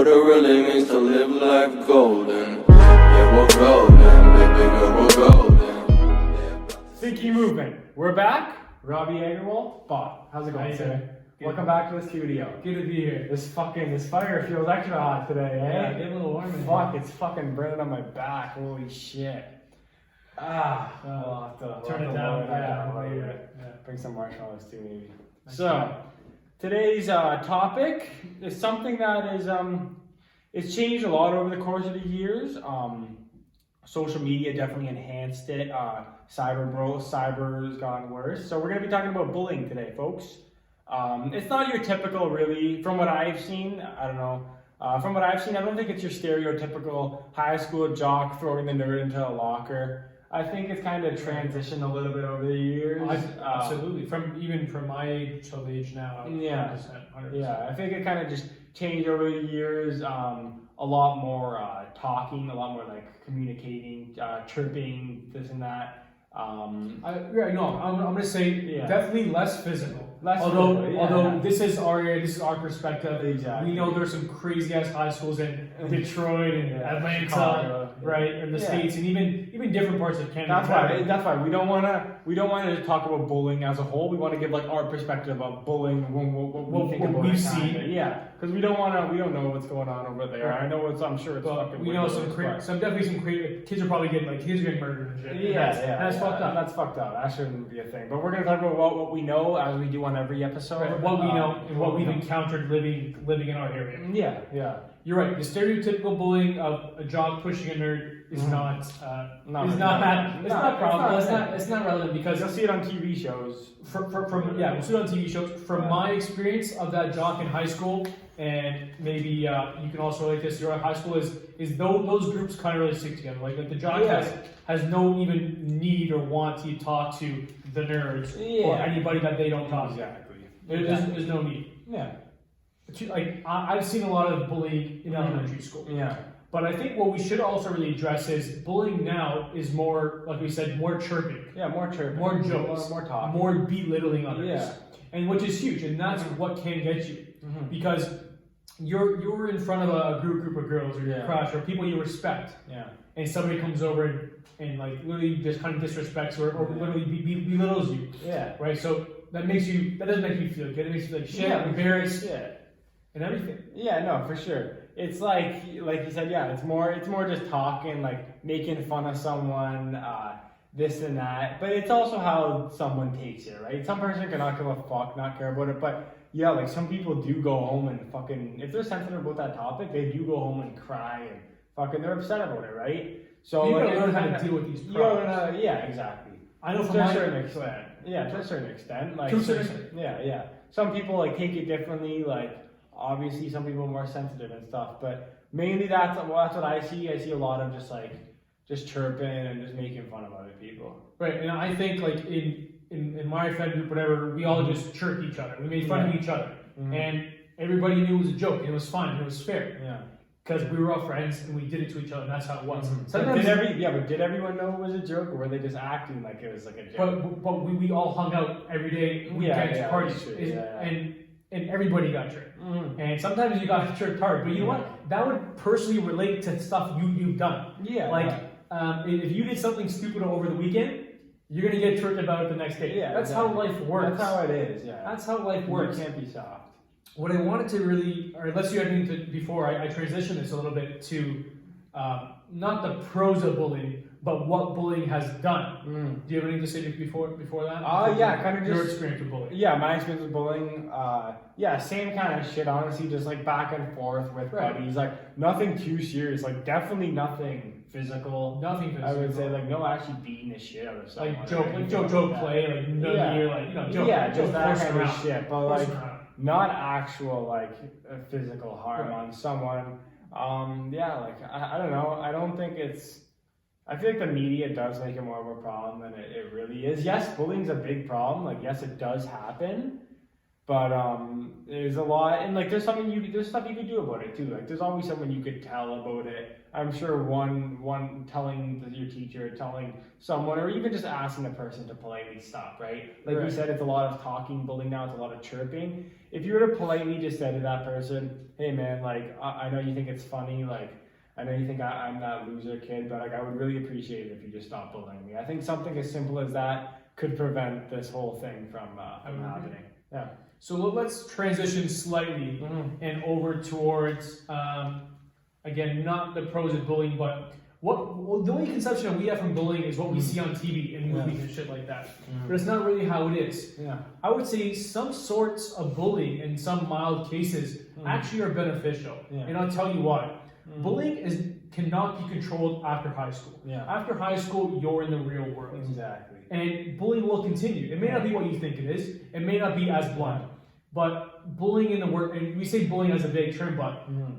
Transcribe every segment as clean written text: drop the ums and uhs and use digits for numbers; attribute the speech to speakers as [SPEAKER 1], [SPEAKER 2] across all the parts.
[SPEAKER 1] what it really means to live life golden. Yeah, we're golden, baby girl, we're golden.
[SPEAKER 2] Thinking Movement. We're back. Robbie Agarwal, Bob. How's it going today? Welcome back to the studio.
[SPEAKER 3] Good to be here.
[SPEAKER 2] This fire feels extra hot today, eh?
[SPEAKER 3] Yeah, get a little warm in
[SPEAKER 2] Fuck,
[SPEAKER 3] here.
[SPEAKER 2] it's fucking burning on my back. Holy shit. We'll have to
[SPEAKER 3] Turn it down. Yeah.
[SPEAKER 2] Bring some marshmallows too, maybe. So, today's topic is something that is it's changed a lot over the course of the years. Social media definitely enhanced it. Cyber has gotten worse. So we're gonna be talking about bullying today, folks. It's not your typical, really, from what I've seen. I don't know. From what I've seen, I don't think it's your stereotypical high school jock throwing the nerd into a locker. I think it's kind of transitioned a little bit over the years.
[SPEAKER 3] Absolutely. From my age till the age now. 100%.
[SPEAKER 2] Yeah. I think it kind of just changed over the years. A lot more talking, a lot more like communicating, chirping, this and that.
[SPEAKER 3] I'm gonna say definitely less physical. Although this is our perspective.
[SPEAKER 2] Exactly.
[SPEAKER 3] We know there's some crazy ass high schools in Detroit and Atlanta,
[SPEAKER 2] Chicago,
[SPEAKER 3] right, in the States, and even different parts of Canada.
[SPEAKER 2] That's why we don't wanna just talk about bullying as a whole. We want to give like our perspective of bullying, what we think about
[SPEAKER 3] we've
[SPEAKER 2] it.
[SPEAKER 3] seen.
[SPEAKER 2] Yeah, because we don't know what's going on over there.
[SPEAKER 3] Right.
[SPEAKER 2] I know I'm sure it's fucking.
[SPEAKER 3] We know some crazy kids are probably getting murdered and shit. That's fucked up.
[SPEAKER 2] That's fucked up. That shouldn't be a thing. But we're gonna talk about what we know, as we do on every episode.
[SPEAKER 3] Right. What we know and what we've encountered living in our area.
[SPEAKER 2] Yeah.
[SPEAKER 3] You're right. The stereotypical bullying of a jock pushing a nerd is not relevant because
[SPEAKER 2] you'll see it on TV shows.
[SPEAKER 3] We'll see it on TV shows. From my experience of that jock in high school, and maybe you can also relate this to your high school, is those groups kind of really stick together. Like the jock has no even need or want to talk to the nerds or anybody that they don't talk to.
[SPEAKER 2] Exactly.
[SPEAKER 3] There's no need.
[SPEAKER 2] Yeah.
[SPEAKER 3] Like I've seen a lot of bullying in elementary school.
[SPEAKER 2] Yeah.
[SPEAKER 3] But I think what we should also really address is bullying now is more, like we said, more chirping.
[SPEAKER 2] Yeah, more chirping.
[SPEAKER 3] More jokes.
[SPEAKER 2] More talk.
[SPEAKER 3] More belittling others.
[SPEAKER 2] Yeah.
[SPEAKER 3] And which is huge, and that's what can get you. Because you're in front of a group of girls or your crush or people you respect.
[SPEAKER 2] Yeah.
[SPEAKER 3] And somebody comes over and like literally just kind of disrespects or literally belittles you.
[SPEAKER 2] Yeah.
[SPEAKER 3] Right? So that doesn't make you feel good. It makes you feel like shit, embarrassed, and everything.
[SPEAKER 2] Yeah, no, for sure. It's like you said, it's more just talking, like making fun of someone, this and that. But it's also how someone takes it, right? Some person cannot give a fuck, not care about it. But yeah, like some people do go home and fucking, if they're sensitive about that topic, they do go home and cry and fucking they're upset about it, right? So
[SPEAKER 3] you gotta learn how to deal with these problems.
[SPEAKER 2] Exactly.
[SPEAKER 3] I know
[SPEAKER 2] to a certain extent. Yeah, to a certain extent. Like, yeah. Some people like take it differently. Like, obviously, some people are more sensitive and stuff. But mainly that's what I see. I see a lot of just chirping and just making fun of other people.
[SPEAKER 3] Right, and I think like in my friend group, whatever, we all just chirped each other. We made fun of each other, and everybody knew it was a joke. And it was fun. And it was fair. Yeah. Because we were all friends and we did it to each other, and that's how it was.
[SPEAKER 2] But did everyone know it was a joke, or were they just acting like it was like a joke?
[SPEAKER 3] But we all hung out every day, weekends, parties, and everybody got tricked. And sometimes you got tricked hard, but you know what? That would personally relate to stuff you've done.
[SPEAKER 2] Yeah.
[SPEAKER 3] Like if you did something stupid over the weekend, you're gonna get tricked about it the next day.
[SPEAKER 2] Yeah,
[SPEAKER 3] that's how life works.
[SPEAKER 2] That's how it is. Yeah.
[SPEAKER 3] That's how life works.
[SPEAKER 2] You can't be soft.
[SPEAKER 3] What I wanted to really, or unless you had anything before, I transitioned this a little bit to not the pros of bullying, but what bullying has done. Do you have anything to say before that?
[SPEAKER 2] Kind of
[SPEAKER 3] your
[SPEAKER 2] just
[SPEAKER 3] experience with bullying.
[SPEAKER 2] Yeah, my experience with bullying. Same kind of shit. Honestly, just like back and forth with buddies. Like nothing too serious. Like definitely nothing physical.
[SPEAKER 3] Nothing physical.
[SPEAKER 2] I would say like no actually beating the shit out of someone.
[SPEAKER 3] Like joke play. Like
[SPEAKER 2] just that kind of shit. But like.
[SPEAKER 3] Around.
[SPEAKER 2] Not actual like physical harm on someone. I don't know. I don't think it's. I feel like the media does make it more of a problem than it really is. Yes, bullying's a big problem. Like yes, it does happen. But there's a lot, and like there's stuff you could do about it too. Like there's always someone you could tell about it. I'm sure one telling your teacher, telling someone, or even just asking the person to politely stop. Right? Like you said, it's a lot of talking, bullying now. It's a lot of chirping. If you were to politely just say to that person, "Hey man, like I know you think it's funny, like I know you think I'm that loser kid, but like I would really appreciate it if you just stop bullying me." I think something as simple as that could prevent this whole thing from happening. Yeah.
[SPEAKER 3] So let's transition slightly and over towards, again, not the pros of bullying, but the only conception that we have from bullying is what we see on TV and movies and shit like that. But it's not really how it is.
[SPEAKER 2] Yeah.
[SPEAKER 3] I would say some sorts of bullying in some mild cases actually are beneficial.
[SPEAKER 2] Yeah.
[SPEAKER 3] And I'll tell you why. Bullying cannot be controlled after high school.
[SPEAKER 2] Yeah.
[SPEAKER 3] After high school, you're in the real world.
[SPEAKER 2] Exactly.
[SPEAKER 3] And bullying will continue. It may not be what you think it is. It may not be as blunt. But bullying in the work, and we say bullying as a vague term,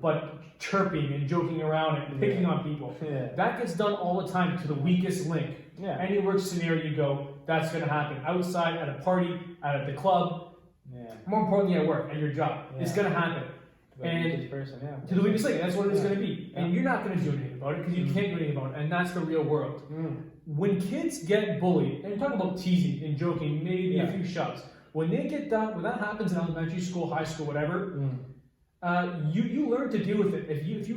[SPEAKER 3] but chirping and joking around and picking on people, that gets done all the time to the weakest link.
[SPEAKER 2] Yeah.
[SPEAKER 3] Any work scenario you go, that's going to happen. Outside, at a party, at the club, more importantly at work, at your job. It's going to happen. And to the weakest link, that's what it is going to be. And you're not going to do anything about it because you can't do anything about it. And that's the real world. When kids get bullied, and you're talking about teasing and joking, maybe a few shots. When they get done, when that happens in elementary school, high school, whatever, you learn to deal with it. If you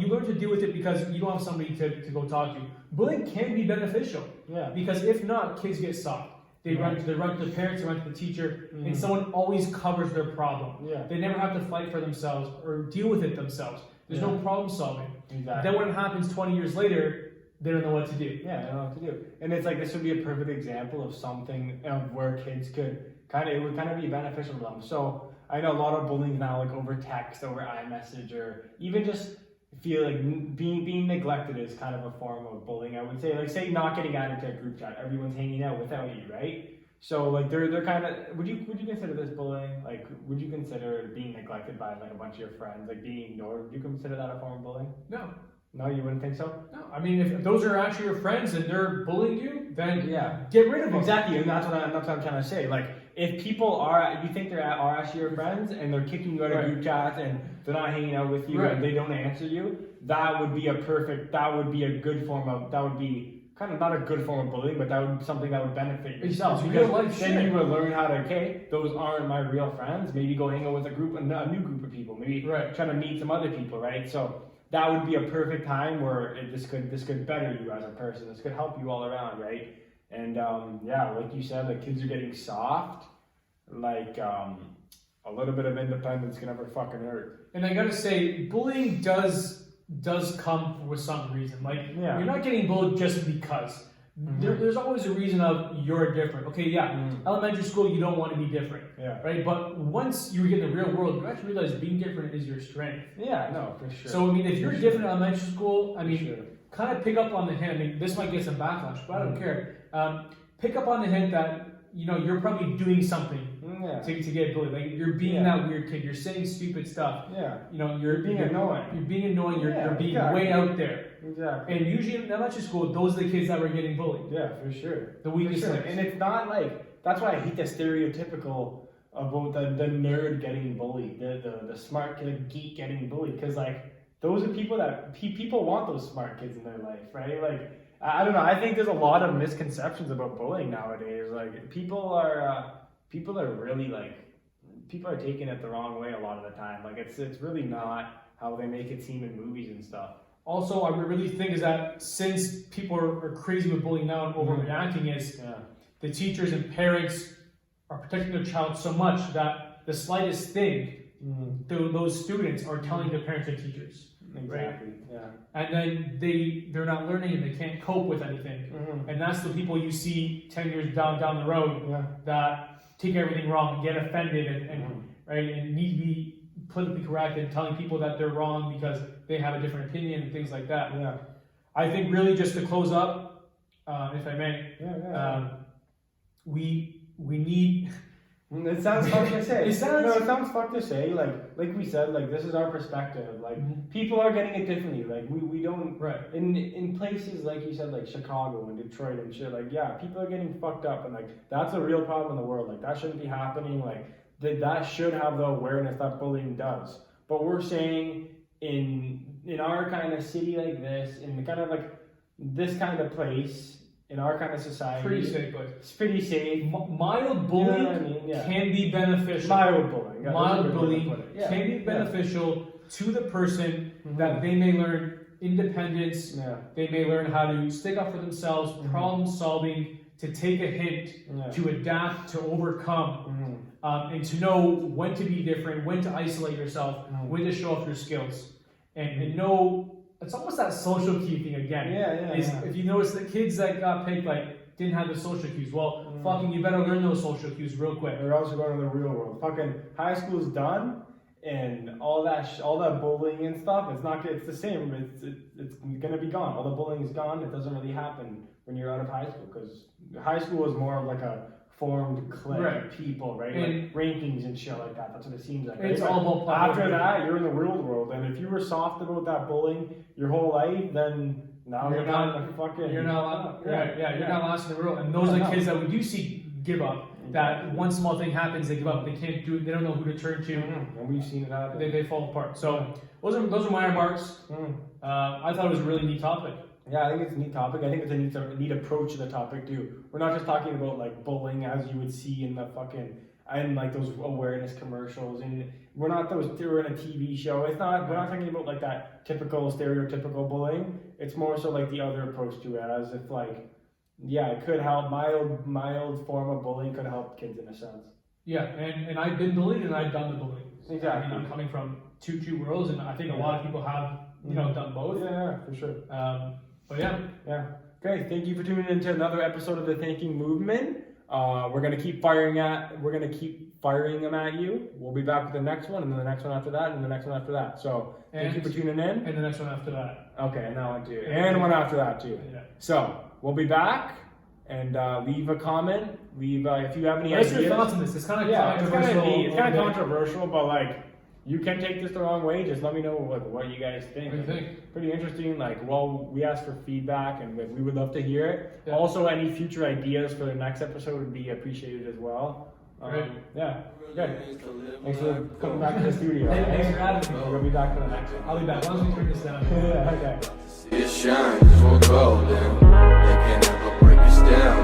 [SPEAKER 3] learn to deal with it because you don't have somebody to go talk to. Bullying can be beneficial. Yeah. Because if not, kids get soft. They run to their parents, they run to the teacher, and someone always covers their problem. Yeah. They never have to fight for themselves or deal with it themselves. There's no problem solving. Exactly. Then when it happens 20 years later, they don't know what to do.
[SPEAKER 2] Yeah, they don't know what to do. And it's like this would be a perfect example of something where kids could it would kind of be beneficial to them. So I know a lot of bullying now, like over text, over iMessage, or even just feel like being neglected is kind of a form of bullying. I would say, like, say not getting added to a group chat, everyone's hanging out without you, right? So like they're kind of would you consider this bullying? Like, would you consider being neglected by like a bunch of your friends, like being ignored? Would you consider that a form of bullying?
[SPEAKER 3] No.
[SPEAKER 2] No, you wouldn't think so?
[SPEAKER 3] No. I mean, if those are actually your friends and they're bullying you, then get rid of them.
[SPEAKER 2] Exactly, and that's what I'm trying to say. Like, if people you think they are actually your friends and they're kicking you out of group chats and they're not hanging out with you and they don't answer you, that would be a good form of, that would be kind of not a good form of bullying, but that would be something that would benefit yourself.
[SPEAKER 3] It's real life
[SPEAKER 2] then
[SPEAKER 3] shit.
[SPEAKER 2] you would learn how to, okay, those aren't my real friends. Maybe go hang out with a new group of people. Maybe trying to meet some other people, right? So that would be a perfect time where this could better you as a person. This could help you all around, right? And like you said, like kids are getting soft. Like a little bit of independence can never fucking hurt.
[SPEAKER 3] And I gotta say, bullying does come with some reason. Like you're not getting bullied just because. There's always a reason of you're different. Okay, elementary school you don't want to be different. Yeah. Right? But once you get in the real world, you actually realize being different is your strength.
[SPEAKER 2] Yeah, no, for sure.
[SPEAKER 3] So I mean if you're different in elementary school, I mean kind of pick up on the hint. I mean this might get some backlash, but I don't care. Pick up on the hint that you're probably doing something to get bullied. Like you're being that weird kid. You're saying stupid stuff. Yeah. You're being annoying. You're being annoying. You're being way out there. Exactly. And usually in elementary school, those are the kids that were getting bullied.
[SPEAKER 2] Yeah, for sure.
[SPEAKER 3] The weakest ones.
[SPEAKER 2] And it's not like, that's why I hate the stereotypical about the nerd getting bullied, the smart kid, geek getting bullied, because like those are people that people want those smart kids in their life, right? Like I don't know. I think there's a lot of misconceptions about bullying nowadays. Like people are really like, people are taking it the wrong way a lot of the time. Like it's really not how they make it seem in movies and stuff.
[SPEAKER 3] Also, I really think is that since people are crazy with bullying now and overreacting, is the teachers and parents are protecting their child so much that the slightest thing, those students are telling their parents and teachers.
[SPEAKER 2] Exactly. Right? Yeah.
[SPEAKER 3] And then they're not learning and they can't cope with anything. And that's the people you see 10 years down the road that take everything wrong and get offended and need to be politically correct and telling people that they're wrong because they have a different opinion and things like that. Yeah. I think really just to close up, if I may, we need.
[SPEAKER 2] It sounds fucked to say. It sounds fucked to say. Like we said, like this is our perspective. Like people are getting it differently. Like we don't. Right. In places like you said, like Chicago and Detroit and shit. Like people are getting fucked up, and like that's a real problem in the world. Like that shouldn't be happening. Like that should have the awareness that bullying does. But we're saying in our kind of city like this, in the kind of like this kind of place, in our kind of society,
[SPEAKER 3] Pretty safe, but
[SPEAKER 2] it's pretty safe.
[SPEAKER 3] mild bullying
[SPEAKER 2] You know what I mean? Yeah.
[SPEAKER 3] can be beneficial.
[SPEAKER 2] Mild bullying. Yeah, that's a
[SPEAKER 3] Mild
[SPEAKER 2] good way to
[SPEAKER 3] bullying
[SPEAKER 2] put it. Yeah.
[SPEAKER 3] can be beneficial to the person that they may learn independence.
[SPEAKER 2] Yeah.
[SPEAKER 3] They may learn how to stick up for themselves, problem solving, to take a hint,
[SPEAKER 2] Yeah.
[SPEAKER 3] to adapt, to overcome, and to know when to be different, when to isolate yourself, when to show off your skills, and know. It's almost that social key thing again. If you notice the kids that got picked like didn't have the social cues, well, fucking you better learn those social cues real quick.
[SPEAKER 2] Or else you're going to the real world. Fucking high school's done, and all that bullying and stuff. It's the same. It's gonna be gone. All the bullying is gone. It doesn't really happen when you're out of high school, because high school is more of like a formed clique of people, right?
[SPEAKER 3] And
[SPEAKER 2] like rankings and shit like that. That's what it seems like.
[SPEAKER 3] It's
[SPEAKER 2] right?
[SPEAKER 3] all about
[SPEAKER 2] After that, you're in the real world, and if you were soft about that bullying your whole life, then now you're not fucking.
[SPEAKER 3] You're not. You're not lasting the world. And those are the kids that we do see give up. That one small thing happens, they give up. They can't do it. They don't know who to turn to.
[SPEAKER 2] And we've seen it happen.
[SPEAKER 3] They fall apart. So those are my remarks. I thought it was a really neat topic.
[SPEAKER 2] Yeah, I think it's a neat topic. I think it's a neat approach to the topic too. We're not just talking about like bullying as you would see in the fucking and like those awareness commercials, and we're not we're in a TV show. It's not. We're not talking about like that typical stereotypical bullying. It's more so like the other approach to it, as if like, yeah, it could help. Mild form of bullying could help kids in a sense.
[SPEAKER 3] Yeah, and I've been bullied and I've done the bullying.
[SPEAKER 2] Exactly.
[SPEAKER 3] I'm coming from two worlds, and I think a lot of people have done both.
[SPEAKER 2] Yeah, for sure.
[SPEAKER 3] But yeah.
[SPEAKER 2] Okay, thank you for tuning in to another episode of the Thinking Movement. We're gonna keep firing them at you. We'll be back with the next one, and then the next one after that, and the next one after that. So thank you for tuning in.
[SPEAKER 3] And the next one after that.
[SPEAKER 2] Okay, and that one too. And one after that too.
[SPEAKER 3] Yeah.
[SPEAKER 2] So we'll be back, and leave a comment. Leave if you have any
[SPEAKER 3] What's
[SPEAKER 2] ideas.
[SPEAKER 3] your thoughts on this? It's kind of
[SPEAKER 2] It's
[SPEAKER 3] controversial.
[SPEAKER 2] kind of controversial, but like, you can take this the wrong way. Just let me know what you guys think.
[SPEAKER 3] What do you think?
[SPEAKER 2] Pretty interesting. Like, well, we asked for feedback, and we would love to hear it.
[SPEAKER 3] Yeah.
[SPEAKER 2] Also, any future ideas for the next episode would be appreciated as well.
[SPEAKER 3] Great.
[SPEAKER 2] Yeah. Good. Thanks for coming back to the studio.
[SPEAKER 3] Thanks for having me.
[SPEAKER 2] We'll be back for the next one.
[SPEAKER 3] I'll be back. As long as we turn this down.
[SPEAKER 2] Yeah, okay.
[SPEAKER 1] See it shine, just won't go down. They can never break us down.